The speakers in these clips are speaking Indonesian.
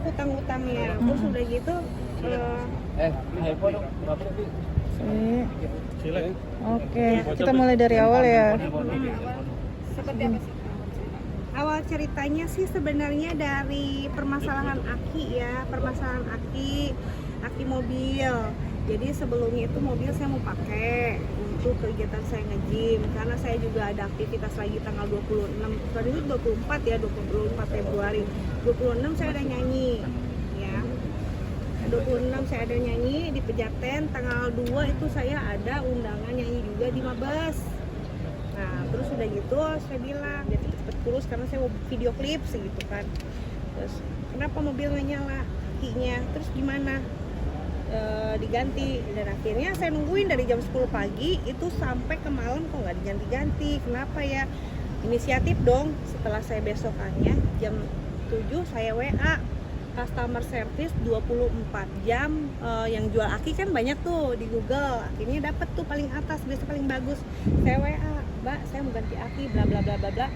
utang-utangnya. Terus udah gitu iPhone berapa sih? Oke, kita mulai dari awal ya. seperti apa sih? Awal ceritanya sih sebenarnya dari permasalahan aki mobil. Jadi sebelumnya itu mobil saya mau pakai untuk kegiatan saya nge-gym karena saya juga ada aktivitas lagi tanggal 26, tadi itu 24 ya, 24 Februari. 26 saya ada nyanyi ya. 26 saya ada nyanyi di Pejaten, tanggal 2 itu saya ada undangan nyanyi juga di Mabes. Nah, terus udah gitu saya bilang, dia cepet kurus karena saya mau video klip segitu kan. Terus kenapa mobil nggak nyala akinya? Terus gimana? Diganti, dan akhirnya saya nungguin dari jam 10 pagi itu sampai ke malam kok nggak diganti-ganti. Kenapa ya? Inisiatif dong. Setelah saya besokannya jam 7 saya WA customer service 24 jam, yang jual aki kan banyak tuh di Google. Akhirnya dapet tuh paling atas, biasa paling bagus. Saya WA, Mbak, saya mau ganti aki bla bla bla bla bla.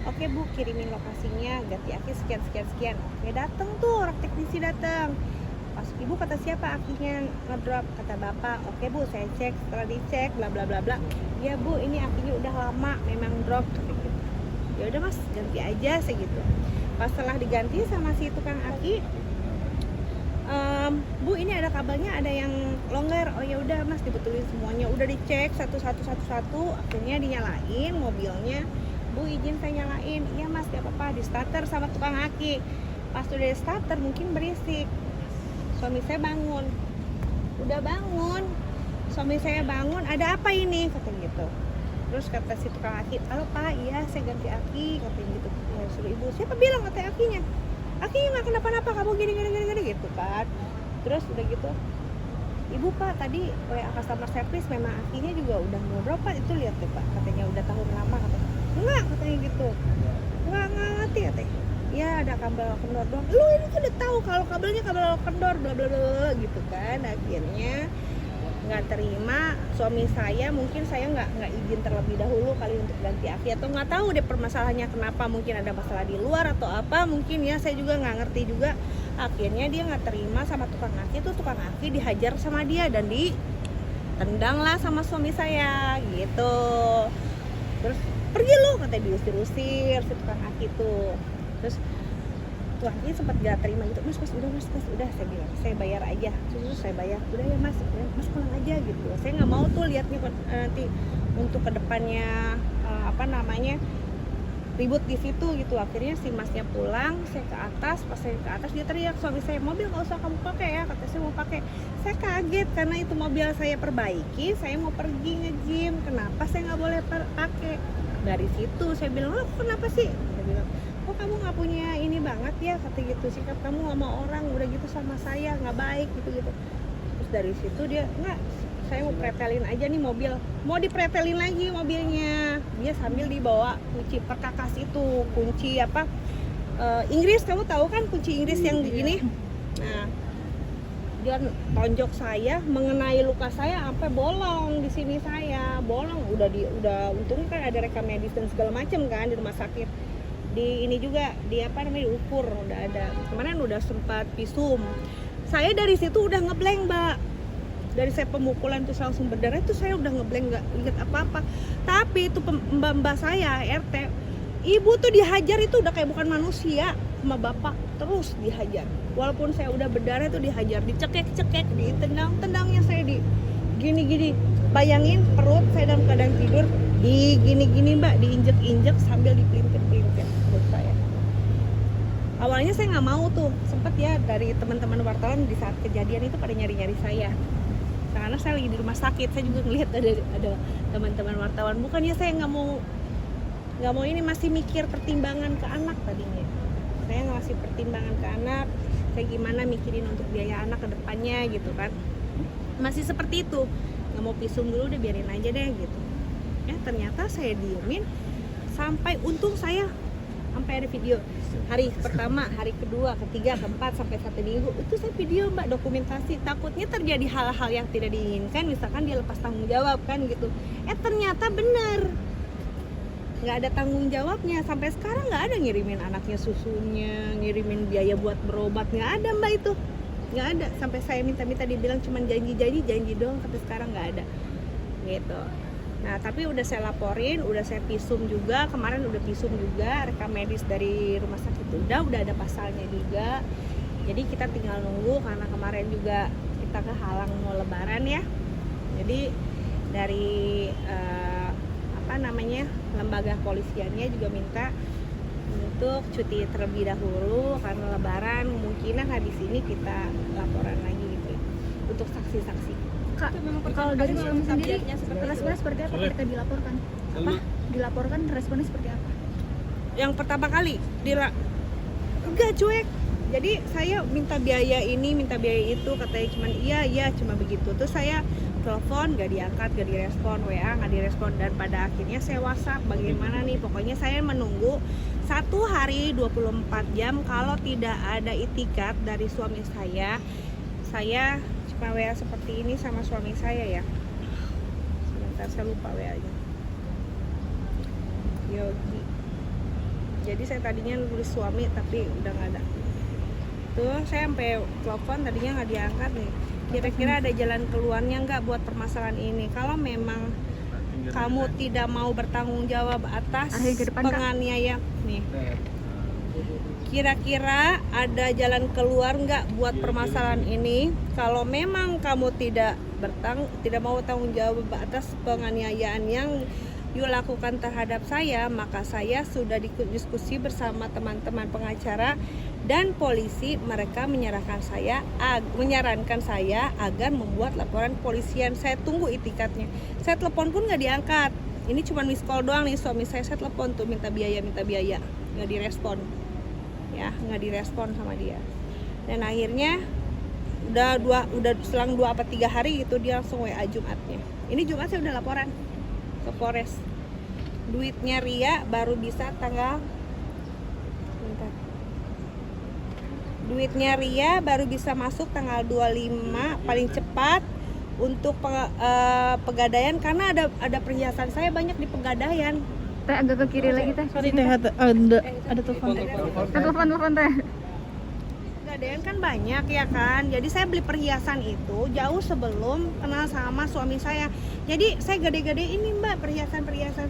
Oke Bu, kirimin lokasinya, ganti aki sekian sekian sekian. Oke, dateng tuh orang teknisi datang. Pas Ibu kata siapa akinya ngedrop, kata Bapak. Oke Bu, saya cek, setelah dicek bla bla bla bla. Ya Bu, ini akinya udah lama memang drop gitu. Ya udah Mas, ganti aja segitu. Pas setelah diganti sama si tukang aki, Bu ini ada kabelnya ada yang longgar. Oh ya udah Mas, dibetulin semuanya, udah dicek satu, akhirnya dinyalain mobilnya. Bu izin saya nyalain. Iya Mas, gak apa-apa, di starter sama tukang aki. Pas udah di starter mungkin berisik, suami saya bangun, udah bangun, suami saya bangun, ada apa ini, kata gitu. Terus kata si tukang aki, halo Pak, iya saya ganti aki, katanya gitu. Ya suruh Ibu, siapa bilang kata akinya nggak kenapa-napa, kamu gini gitu kan. Terus udah gitu, Ibu Pak tadi WA customer service memang akinya juga udah mau drop Pak, itu lihat deh Pak, katanya udah tahun lama, katanya enggak, katanya gitu, enggak ngerti katanya. Ya ada kabel kendor doang. Lu ini tuh udah tahu kalau kabelnya kabel kendor bla bla bla gitu kan. Akhirnya nggak terima suami saya, mungkin saya nggak izin terlebih dahulu kali untuk ganti aki, atau nggak tahu deh permasalahannya kenapa, mungkin ada masalah di luar atau apa mungkin ya, saya juga nggak ngerti juga. Akhirnya dia nggak terima sama tukang aki, tuh tukang aki dihajar sama dia dan ditendang lah sama suami saya gitu. Terus pergi lu, katanya diusir-usir si tukang aki tuh. Terus tukang aki sempat gak terima gitu, mas udah saya bilang saya bayar aja. Terus saya bayar, udah ya mas pulang aja gitu. Saya nggak mau tuh liatnya nanti untuk kedepannya ribut di situ gitu. Akhirnya si masnya pulang, saya ke atas. Pas saya ke atas dia teriak, suami saya, mobil nggak usah kamu pakai ya, kata saya mau pakai. Saya kaget karena itu mobil saya perbaiki, saya mau pergi nge-gym, kenapa saya nggak boleh pakai? Dari situ saya bilang, lo kenapa sih? Saya bilang, kok kamu nggak punya ini banget ya, kata gitu, sikap kamu sama orang udah gitu sama saya nggak baik gitu. Terus dari situ dia, nggak, saya mau pretelin aja nih mobil, mau dipretelin lagi mobilnya. Dia sambil dibawa kunci perkakas itu, kunci Inggris, kamu tahu kan kunci Inggris yang begini. Nah, dia tonjok saya, mengenai luka saya sampai bolong di sini, saya bolong. Udah untungnya kan ada rekam medis dan segala macam kan di rumah sakit. Di ini juga diukur, udah ada. Kemarin udah sempat visum. Saya dari situ udah ngeblank, Mbak. Dari saya pemukulan tuh langsung berdarah itu saya udah ngeblank, nggak inget apa-apa. Tapi itu mbak saya RT, ibu tuh dihajar itu udah kayak bukan manusia sama bapak, terus dihajar. Walaupun saya udah berdarah itu dihajar, dicekek-cekek, ditendang-tendangnya saya di gini-gini. Bayangin perut saya dalam keadaan tidur di gini-gini Mbak, diinjek-injek sambil dipelintir-pelintir perut saya. Awalnya saya nggak mau tuh, sempet ya dari teman-teman wartawan di saat kejadian itu pada nyari-nyari saya. Karena saya lagi di rumah sakit, saya juga ngelihat ada teman-teman wartawan. Bukannya saya nggak mau ini, masih mikir pertimbangan ke anak tadinya. Saya ngasih pertimbangan ke anak, saya gimana mikirin untuk biaya anak ke depannya gitu kan. Masih seperti itu, nggak mau visum dulu, udah biarin aja deh gitu. Ya ternyata saya diemin sampai, untung saya sampai ada video hari pertama, hari kedua, ketiga, keempat, sampai 1 minggu itu saya video Mbak, dokumentasi. Takutnya terjadi hal-hal yang tidak diinginkan, misalkan dia lepas tanggung jawab kan gitu. Ternyata benar nggak ada tanggung jawabnya. Sampai sekarang nggak ada ngirimin anaknya susunya, ngirimin biaya buat berobat, nggak ada mbak itu, nggak ada. Sampai saya minta-minta dibilang cuma janji doang, sampai sekarang nggak ada gitu. Nah tapi udah saya laporin, udah saya visum juga, kemarin udah visum juga, rekam medis dari rumah sakit udah ada pasalnya juga. Jadi kita tinggal nunggu, karena kemarin juga kita kehalang mau lebaran ya. Jadi dari lembaga polisiannya juga minta untuk cuti terlebih dahulu karena lebaran, kemungkinan habis ini kita laporan lagi gitu untuk saksi-saksi. Kak, kalau dari suami sendiri responnya seperti apa ketika dilaporkan? Dilaporkan responnya seperti apa? Yang pertama kali enggak, cuek. Jadi saya minta biaya ini, minta biaya itu, katanya cuman iya cuma begitu. Terus saya telepon gak diangkat, gak direspon, WA gak direspon, dan pada akhirnya saya WhatsApp bagaimana nih. Pokoknya saya menunggu 1 hari 24 jam. Kalau tidak ada itikat dari suami saya cuma WA seperti ini sama suami saya ya. Sebentar, saya lupa WA-nya. Yogi. Jadi saya tadinya nulis suami tapi udah gak ada. Tuh saya sampai telepon tadinya nggak diangkat nih. Kira-kira ada jalan keluarnya nggak buat permasalahan ini? Kalau memang kamu tidak mau bertanggung jawab atas penganiaya nih, kira-kira ada jalan keluar nggak buat permasalahan ini? Kalau memang kamu tidak mau tanggung jawab atas penganiayaan yang you lakukan terhadap saya, maka saya sudah diskusi bersama teman-teman pengacara dan polisi. Mereka menyarankan saya agar membuat laporan polisian. Saya tunggu itikatnya. Saya telepon pun nggak diangkat. Ini cuma miss call doang nih suami saya telepon tuh minta biaya, nggak direspon, ya nggak direspon sama dia. Dan akhirnya udah selang 2 atau 3 hari gitu dia langsung WA Jumatnya. Ini Jumat saya udah laporan ke Polres. Duitnya Ria baru bisa masuk tanggal 25 paling cepat untuk pegadaian, karena ada perhiasan saya banyak di pegadaian. Teh agak ke kiri lagi teh. Sorry teh, ada telepon. Telepon teh. Pegadaian kan banyak ya kan, jadi saya beli perhiasan itu jauh sebelum kenal sama suami saya. Jadi saya gede-gede ini mbak perhiasan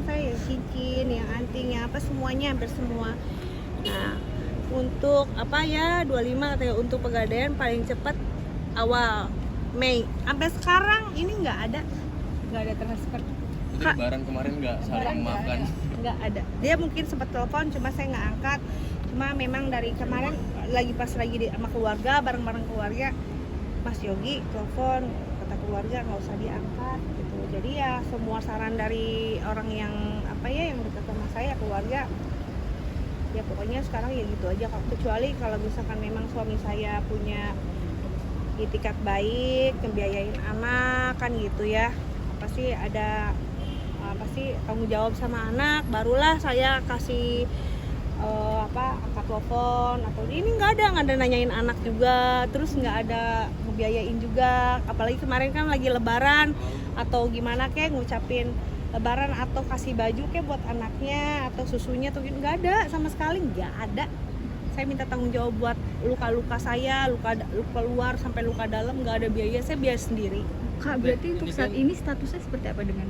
saya, cincin, yang anting, yang apa semuanya, hampir semua. Nah untuk 25 katanya untuk pegadaian paling cepat awal Mei. Sampai sekarang ini nggak ada transfer. Lebaran kemarin nggak saling makan. Nggak ada. Dia mungkin sempat telepon, cuma saya nggak angkat. Cuma memang dari kemarin pas lagi sama keluarga, bareng-bareng keluarga, Mas Yogi telepon, kata keluarga nggak usah diangkat gitu. Jadi ya semua saran dari orang yang yang dekat sama saya, keluarga, ya pokoknya sekarang ya gitu aja. Kecuali kalau misalkan memang suami saya punya itikat baik, ngebiayain anak kan gitu ya, pasti ada tanggung jawab sama anak, barulah saya kasih angkat telepon. Atau ini nggak ada nanyain anak juga, terus nggak ada ngebiayain juga. Apalagi kemarin kan lagi lebaran atau gimana kayak ngucapin lebaran atau kasih baju kayak buat anaknya atau susunya tuh nggak ada sama sekali, nggak ada. Saya minta tanggung jawab buat luka-luka saya, luka luar sampai luka dalam, nggak ada biaya, saya biaya sendiri. Kak, berarti untuk saat ini statusnya seperti apa dengan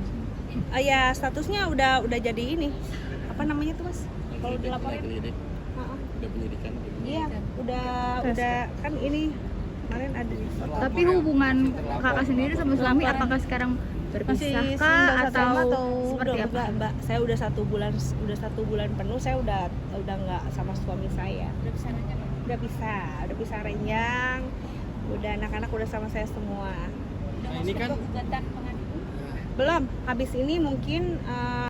ya statusnya udah jadi ini apa namanya tuh mas kalau dilaporin udah penyidikan iya udah kan ini kemarin ada di tapi hubungan kakak sendiri sama suami apakah sekarang berpisah kah atau seperti apa? Mbak, saya udah 1 bulan penuh saya udah nggak sama suami saya. Udah pisah ranjang, udah anak-anak udah sama saya semua. Nah ini kan Belum, habis ini mungkin